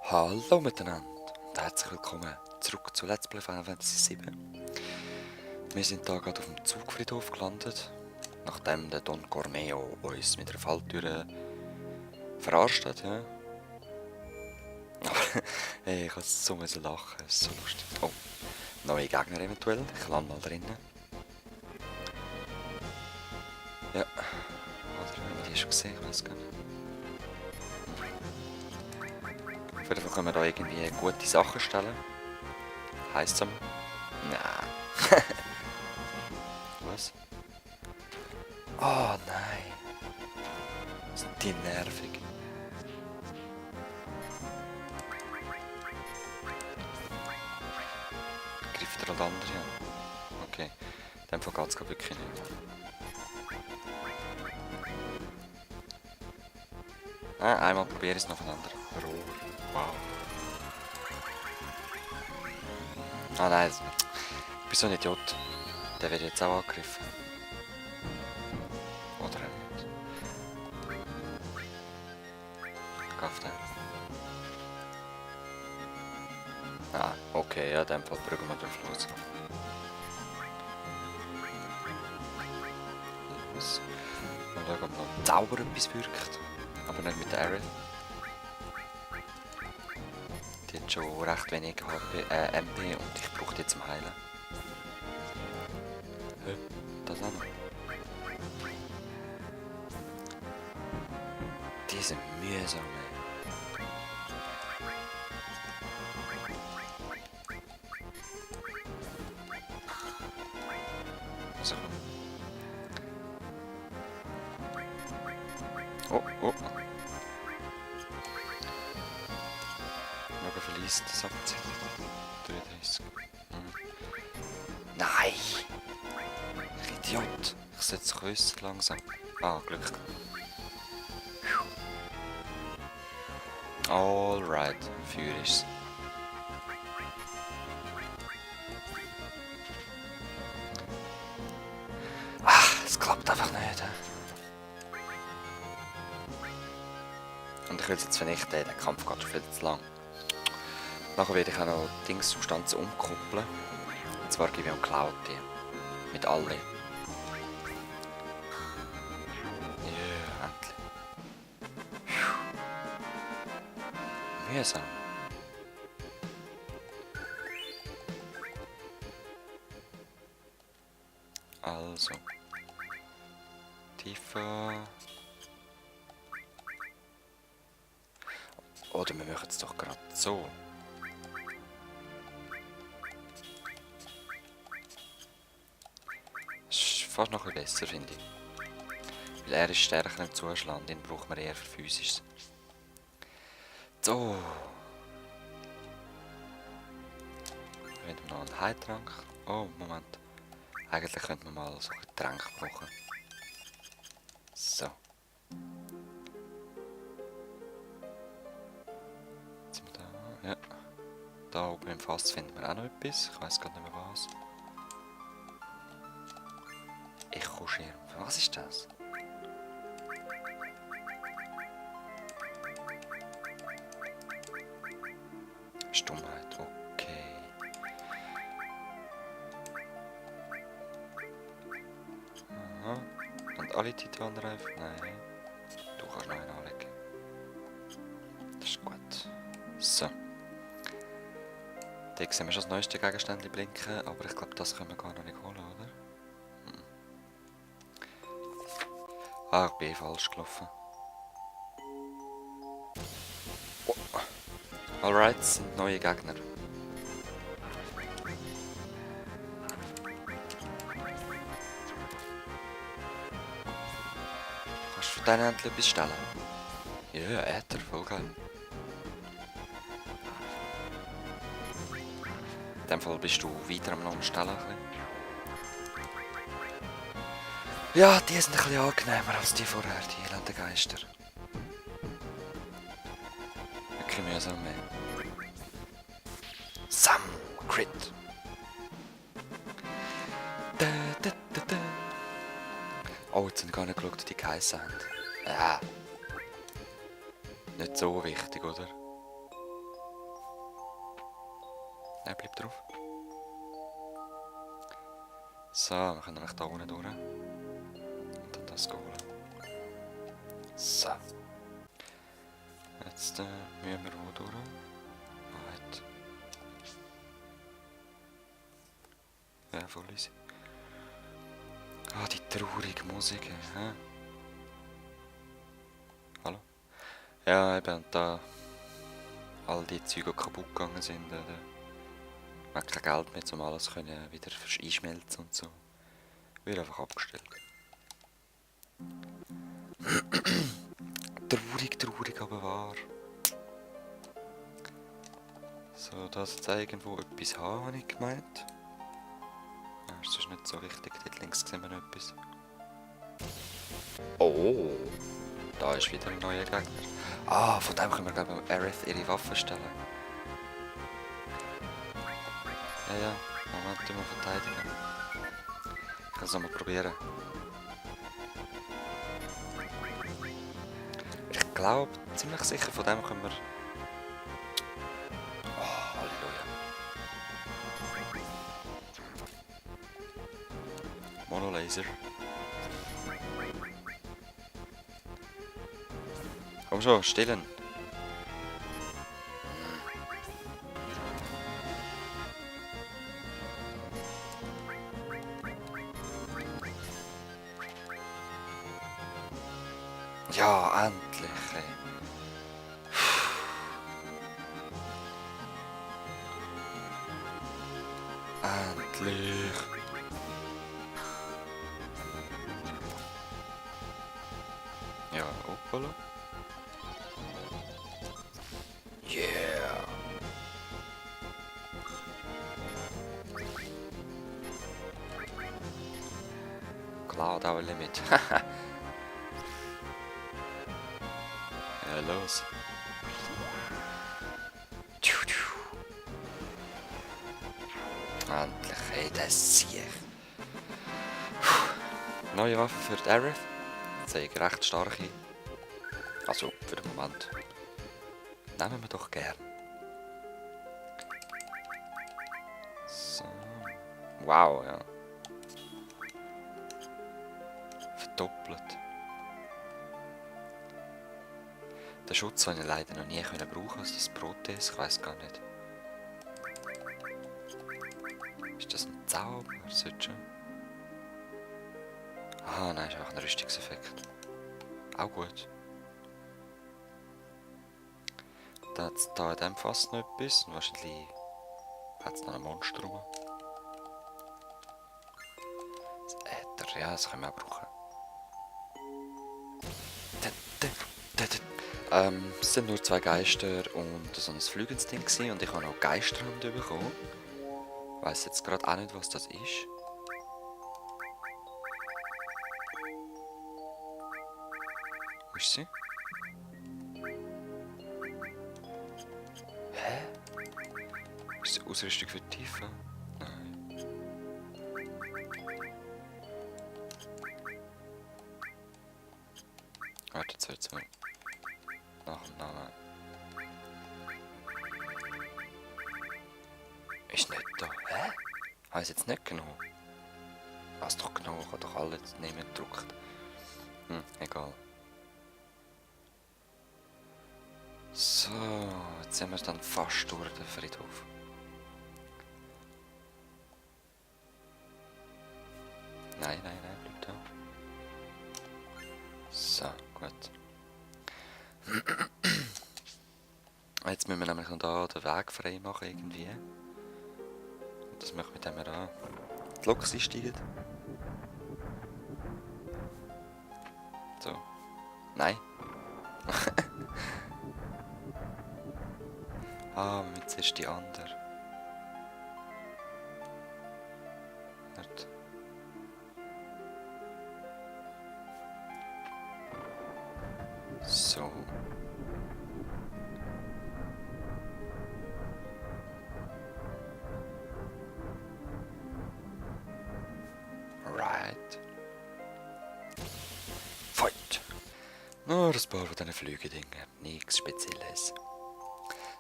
Hallo miteinander und herzlich willkommen zurück zu Let's Play Final Fantasy VII. Wir sind hier gerade auf dem Zugfriedhof gelandet, nachdem der Don Corneo uns mit einer Falltür verarscht hat. Ja. Aber hey, ich musste so müssen lachen, das ist so lustig. Oh, neue Gegner eventuell, ich lande mal drinnen. Ja, oder haben wir die schon gesehen, ich weiß gar nicht. Auf jeden Fall können wir da irgendwie gute Sachen stellen. Heisst es? Nein. Was? Oh nein. Sind die nervig. Greift er alle andere an? Okay. In dem Fall geht es wirklich nicht. Einmal probiere ich es nacheinander. Rohr. Wow. Ah nein, ich bin so ein Idiot. Der wird jetzt auch angegriffen. Oder auch nicht. Gafft er. Ah, okay, ja, in dem Fall brücken wir drauf los. Was? Mal schauen, ob noch Zauber etwas wirkt. Aber nicht mit der Aerith. Die hat schon recht wenig MP und ich brauche die zum Heilen. Das auch noch. Die sind mühsam, ey. So. Oh, oh. Noch verliest das abziehen. 33. Nein! Ich Idiot! Ich sollte es wissen langsam. Ah, Glück. Alright, Feuer ist es. Es klappt einfach nicht. Und ich will es jetzt vernichten, der Kampf geht schon viel zu lang. Nachher werde ich auch noch Dingssubstanzen umkoppeln. Und zwar gebe ich auch Cloud die. Mit allen. Ja, endlich. Mühsam. Also. Tiefer. Oder wir machen es doch gerade so. Das ist fast noch ein bisschen besser, finde ich. Weil er ist stärker im Zuschlagen, den braucht man eher für Physisches. So. Wir haben noch einen Heiltrank. Oh, Moment. Eigentlich könnte man mal so ein Getränk brauchen. So. Jetzt sind wir da. Ja. Da oben im Fass finden wir auch noch etwas. Ich weiß gar nicht mehr was. Echo-Schirm. Was ist das? Stummheit, okay. Aha. Und alle Titanreifen? Nein. Du kannst noch einen anlegen. Das ist gut. So. Da sehen wir schon das neueste Gegenständchen blinken, aber ich glaube, das können wir gar noch nicht holen, oder? Ah, ich bin falsch gelaufen. Oh. Alright, es sind neue Gegner. Kannst du von denen endlich etwas stellen? Ja, Äther, voll geil. In dem Fall bist du weiter am Stellen. Ja, die sind ein bisschen angenehmer als die vorher, die elenden Geister. Wirklich mühsam, ey. Sam, Crit. Oh, jetzt haben wir gar nicht geschaut, wie die geheissen haben. Nicht so wichtig, oder? Er bleibt drauf. So, wir können nämlich da unten durch. Und dann das holen. So. Jetzt müssen wir wo durch. Weit. Ja, voll easy. Ah, die traurige Musik, hä? Hallo? Ja, eben, da all die Züge kaputt gegangen sind, man hat kein Geld mehr, um alles können wieder einschmelzen und so. Wird einfach abgestellt. Traurig, traurig, aber wahr. So, das jetzt irgendwo etwas haben, habe ich gemeint. Ja, das ist nicht so wichtig, dort links sehen wir noch etwas. Oh, da ist wieder ein neuer Gegner. Ah, von dem können wir, glaube ich, Aerith ihre Waffe stellen. Ja, Moment, mal verteidigen. Ich kann es nochmal probieren. Ich glaube, ziemlich sicher, von dem können wir... Oh, Halleluja. Monolaser. Komm schon, stillen. Ja, endlich. Ey. Endlich. Ja, hoppala. Yeah. Cloud our limit. Ja, los. Endlich, ey, das sehe ich. Neue Waffe für die Aerith. Sehe ich recht starke. Also, für den Moment. Nehmen wir doch gern. So. Wow, ja. Verdoppelt. Den Schutz habe ich leider noch nie brauchen, also das Proteus, ich weiß gar nicht. Ist das ein Zauber? Sollte schon. Aha, nein, ist einfach ein Rüstungseffekt. Auch gut. Dann hat es da in diesem Fass noch etwas und wahrscheinlich hat es noch ein Monster rum. Das Äther, ja, das können wir auch brauchen. Es sind nur 2 Geister und so ein flügendes Ding gewesen, und ich habe noch Geisterhand bekommen. Ich weiss jetzt gerade auch nicht, was das ist. Wo ist sie? Hä? Ist sie Ausrüstung für die Tiefe? Nein. Warte, jetzt wird's mal nach dem Namen. Ist nicht da. Hä? Habe ich es jetzt nicht genommen? Was doch genommen? Ich habe doch alles nehmen gedruckt. Egal. So, jetzt sind wir dann fast durch den Friedhof. Nein, bleib da. So, gut. Jetzt müssen wir nämlich noch da den Weg frei machen irgendwie. Und das machen wir, indem wir an die Lok einsteigen. So. Nein. Ah, wir müssen zuerst die andere. Warte. So. Right. Fight. Nur ein paar von diesen Flügedingen. Nichts Spezielles.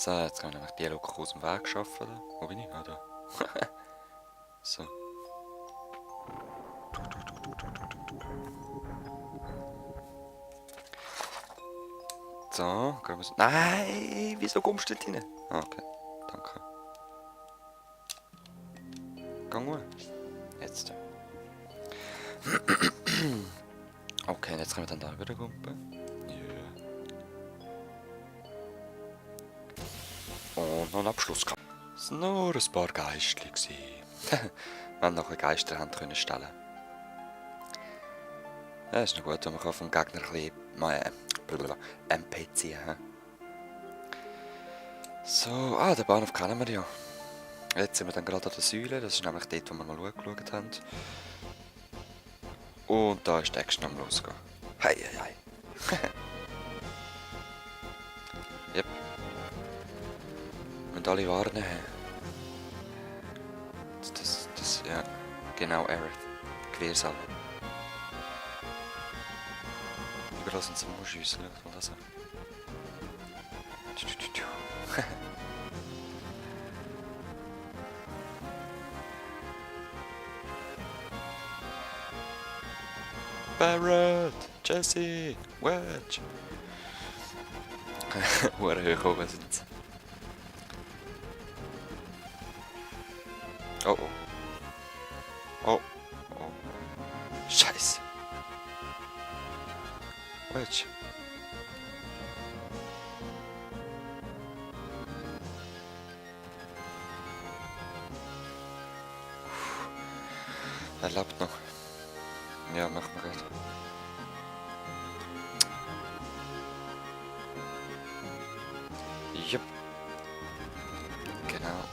So, jetzt kann ich nämlich die Lok aus dem Weg schaffen. Oder? Wo bin ich? Ah, da. So. So, gehen wir so. Nein, wieso kommst du dort rein? Ah, okay, danke. Gang mal. Jetzt. Okay, jetzt können wir dann da wieder kumpen. Ja. Und noch ein Abschluss gehabt. Es waren nur ein paar Geistli. Wir haben noch ein Geisterhand können stellen. Ja, ist noch gut, wenn man vom Gegner ein bisschen MP ziehen kann. So, der Bahnhof kennen wir ja. Jetzt sind wir dann gerade an der Säule, das ist nämlich dort, wo wir mal geschaut haben. Und da ist die Action am Losgehen. Hei, hei, hei. Yep. Wir müssen alle warnen. Ja, genau, Aerith. Gewehrsalve. Überall sind sie Muschüsse, schaut mal das an. Barrett! Jesse! Wedge! Hure hoch oben sind sie. Oh oh. Oh oh. Scheiße. Wedge. Er lebt noch. Ja, machen wir gerade. Jupp. Genau.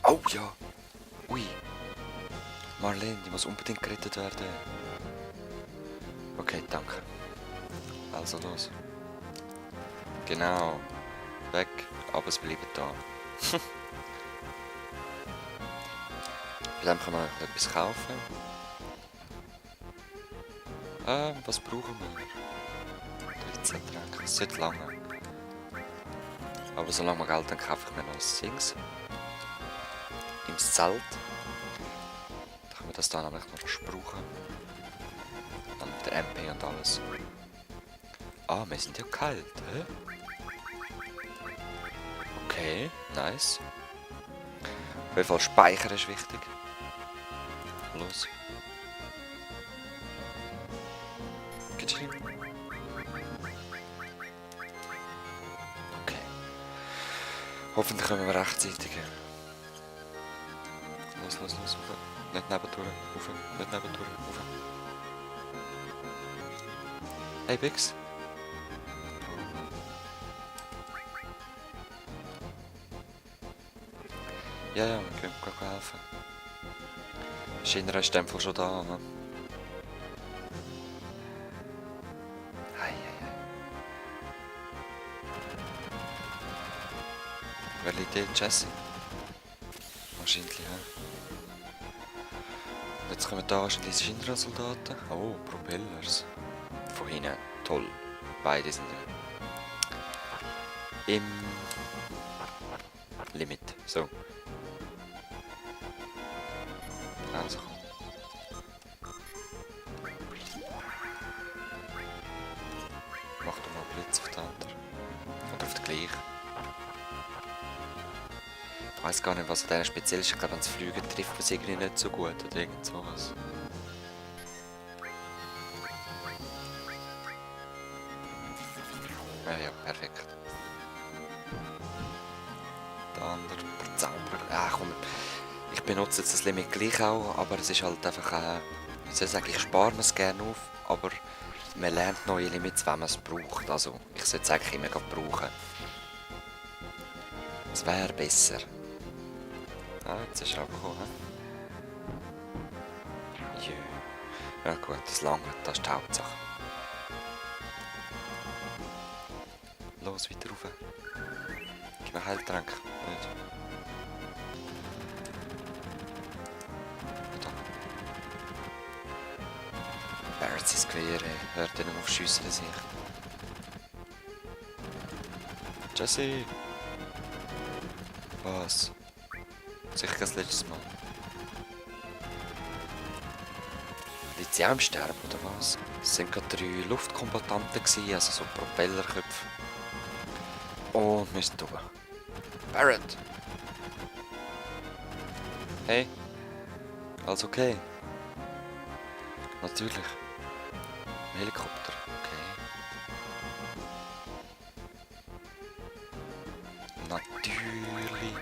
Oh ja. Ui. Marlene, die muss unbedingt gerettet werden. Okay, danke. Also los. Genau. Weg, aber es bleibt da. Bei dem kann man noch etwas kaufen. Was brauchen wir? 13 Tränke, das sollte lange. Aber solange wir Geld haben, kaufe ich mir noch ein Dings. Im Zelt. Da können wir das dann nämlich noch brauchen. Dann mit der MP und alles. Ah, wir sind ja kalt, hä? Okay, nice. Auf jeden Fall Speicher ist wichtig. Los. Okay. Hoffentlich kommen wir rechtzeitig. Los, los, los, rauf. Nicht nebendurch, rauf. Nicht nebendurch, rauf. Hey, Bix. Ja, ja, wir können gerade helfen. Schindler ist in dem Fall schon da, ne? Hei, hei, hei. Wer liegt hier? Jesse? Wahrscheinlich, ja. Jetzt kommen da wahrscheinlich Schindler-Soldaten. Oh, Propellers. Von hinten. Toll. Beide sind im Limit. So. Also. Mach doch mal Blitz auf den anderen. Oder auf den gleichen. Ich weiß gar nicht, was an denen speziell ist. Ich glaube, wenn es Flüge trifft man es irgendwie nicht so gut oder irgend sowas. Ja, ja, perfekt. Der andere Zauberer. Ah, komm. Ich benutze jetzt das Limit gleich auch, aber es ist halt einfach, wie soll ich sagen, ich spare es gerne auf, aber man lernt neue Limits, wenn man es braucht. Also, ich sollte es eigentlich immer brauchen. Es wäre besser. Ah, jetzt ist er aber gekommen, hä? Jö. Ja gut, das lange, das ist die Hauptsache. Los, weiter rauf. Gib mir Heiltrank. Nicht. Barretts ist Gewehr, hört ihn auf Schüsse sich. Jesse! Was? Sicher das letzte Mal. Liegt sie auch im Sterben, oder was? Es sind gerade 3 Luftkombattanten gewesen, also so Propellerköpfe. Und wir sind oben. Barrett! Hey? Alles okay? Natürlich. Ein Helikopter, okay. Natürlich.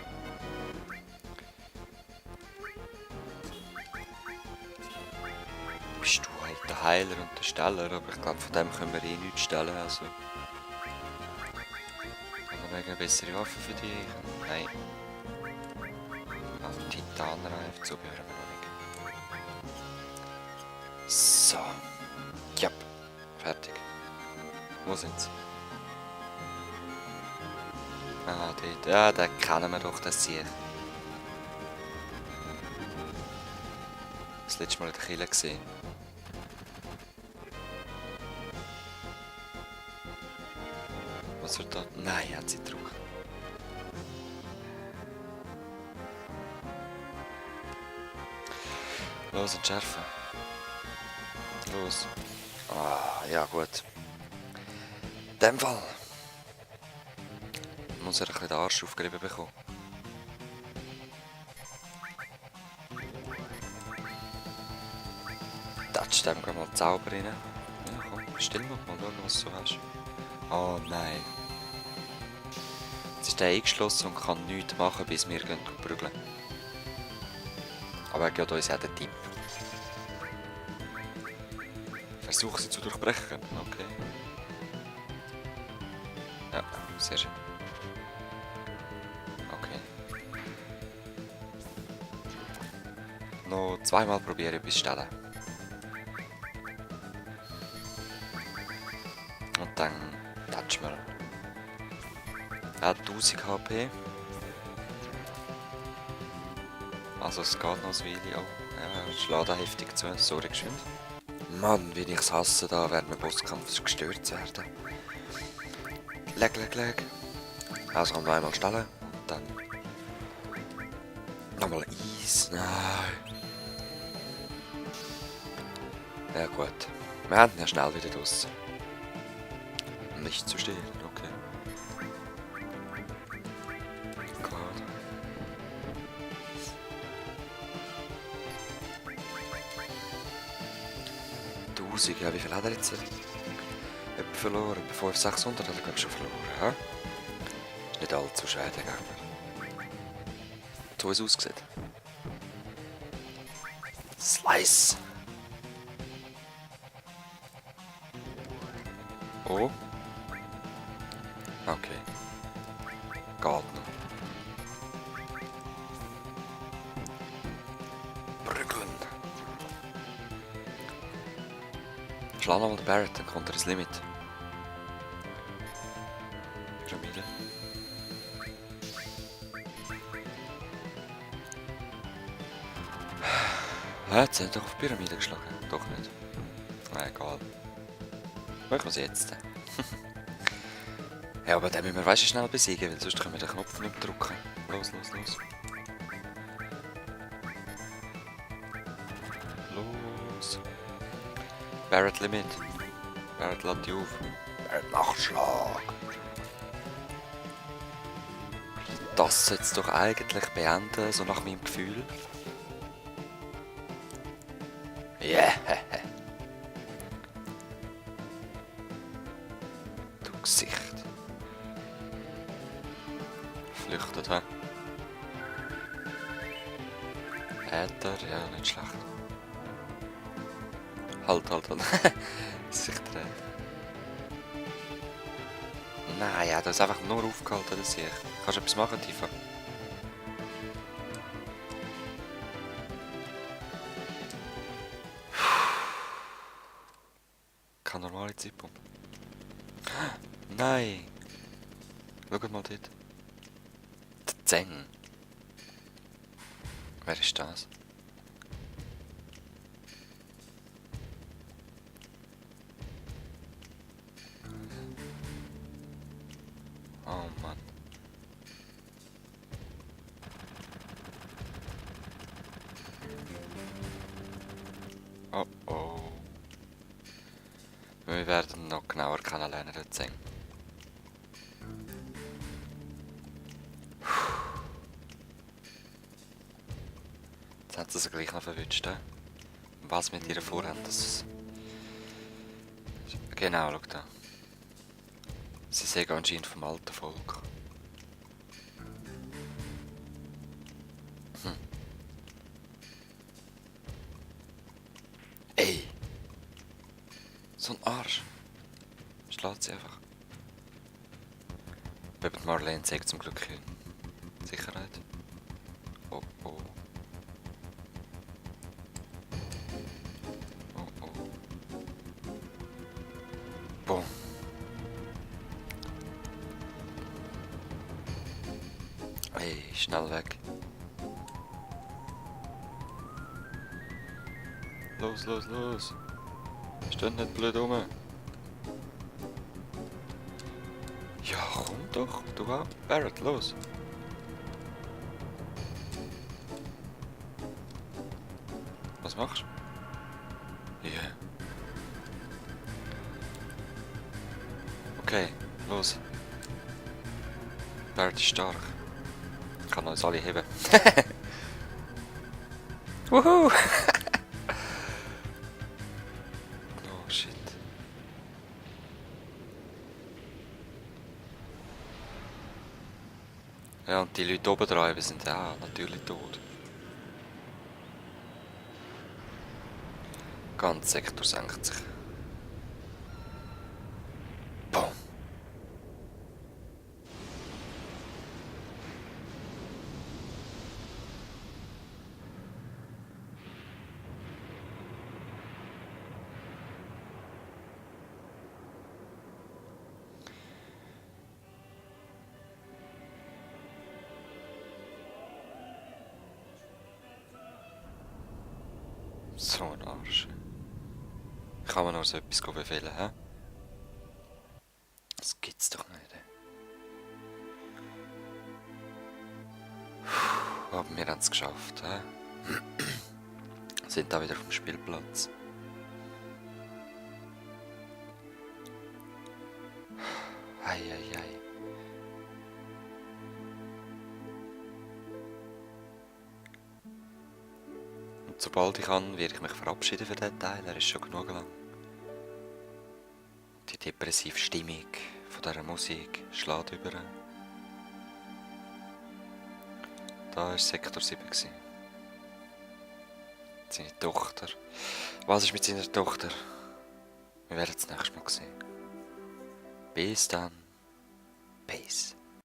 Bist du halt der Heiler und der Steller, aber ich glaube, von dem können wir eh nichts stellen, also. Haben wir eine bessere Waffe für dich? Nein. Also Titanreif, Zubehör haben wir noch nicht. So. Ja. Fertig. Wo sind sie? Ah, dort. Ja, den kennen wir doch, das sehe ich. Das letzte Mal in der Kille gesehen. Was wird da? Nein, hat sie gedrückt. Los, entschärfen. Los. Ah, ja gut. In dem Fall muss er ein bisschen den Arsch aufgerieben bekommen. Touch dem gerade mal den Zauber rein. Ja, komm, still mal schauen, was du so hast. Oh nein. Jetzt ist der eingeschlossen und kann nichts machen, bis wir gehen prügeln. Aber er gibt uns auch den Tipp. Versuch sie zu durchbrechen. Okay. Ja, sehr schön. Okay. Noch zweimal probieren bis stellen. Und dann touchen wir. Er hat 1000 HP. Also es geht noch ein Weile. Oh, ja, er schlägt auch heftig zu. Sorry, geschwind. Mann, wie ich es hasse, da während dem Bosskampf gestört zu werden. Leg. Also kommt noch einmal stellen und dann nochmal Eis. Nein. Ja gut. Wir haben ihn ja schnell wieder draussen. Nicht zu stehen, okay. Gut. Ja, wie viel hat er jetzt? Etwa verloren. 500, 600 hat er glaube ich schon verloren. Ja? Ist nicht allzu schwer, der Gegner. So es aussieht. Slice! Oh. Okay. Geht noch. Prügeln. Schlag nochmal den Barrett, dann kommt er ins Limit. Pyramide. Jetzt hat er doch auf die Pyramide geschlagen. Doch nicht. Egal. Machen wir es jetzt. Ja, aber den müssen wir weißt du schnell besiegen, weil sonst können wir den Knopf nicht mehr drücken. Los. Los. Barrett Limit. Barrett lädt dich auf. Barrett Nachschlag. Das sollte es doch eigentlich beenden, so nach meinem Gefühl. Yeah. Du Gesicht. Flüchtet, hä? Äther, ja, nicht schlecht. Halt. Sich dreht. Nein, ja, das ist einfach nur aufgehalten, das sehe ich. Kannst du etwas machen, Tifa? Kein normaler Zeitpunkt. Nein! Schau mal dort. Der Zeng. Wer ist das? Oh Mann. Oh oh. Wir werden noch genauer kennenlernen, den Zeng. Jetzt hat sie gleich noch verwünscht, he? Was mit ihr vorhaben, das... Genau, schau da. Sie sagen anscheinend vom alten Volk. Ey! So ein Arsch! Schlägt sie einfach. Aber Marlene sagt zum Glück in Sicherheit. Oh oh. Oh oh. Boom. Ey, schnell weg. Los, los, los. Steh nicht blöd rum. Ja, komm doch. Du auch. Barrett, los. Was machst du? Ja. Yeah. Okay, los. Barrett ist stark. Kann uns alle heben. Wuhu! Oh shit. Ja, und die Leute oben dran sind auch natürlich tot. Ganz Sektor senkt sich. Boom. So ein Arsch. Kann man noch so etwas befehlen, hä? Das gibt's doch nicht. Aber wir haben es geschafft, hä? Sind da wieder auf dem Spielplatz. Ei, ei, ei. Und sobald ich kann, werde ich mich verabschieden für diesen Teil. Er ist schon genug lang. Die depressive Stimmung von dieser Musik schlägt über. Da war Sektor 7. Seine Tochter. Was ist mit seiner Tochter? Wir werden es nächstes Mal sehen. Bis dann. Peace.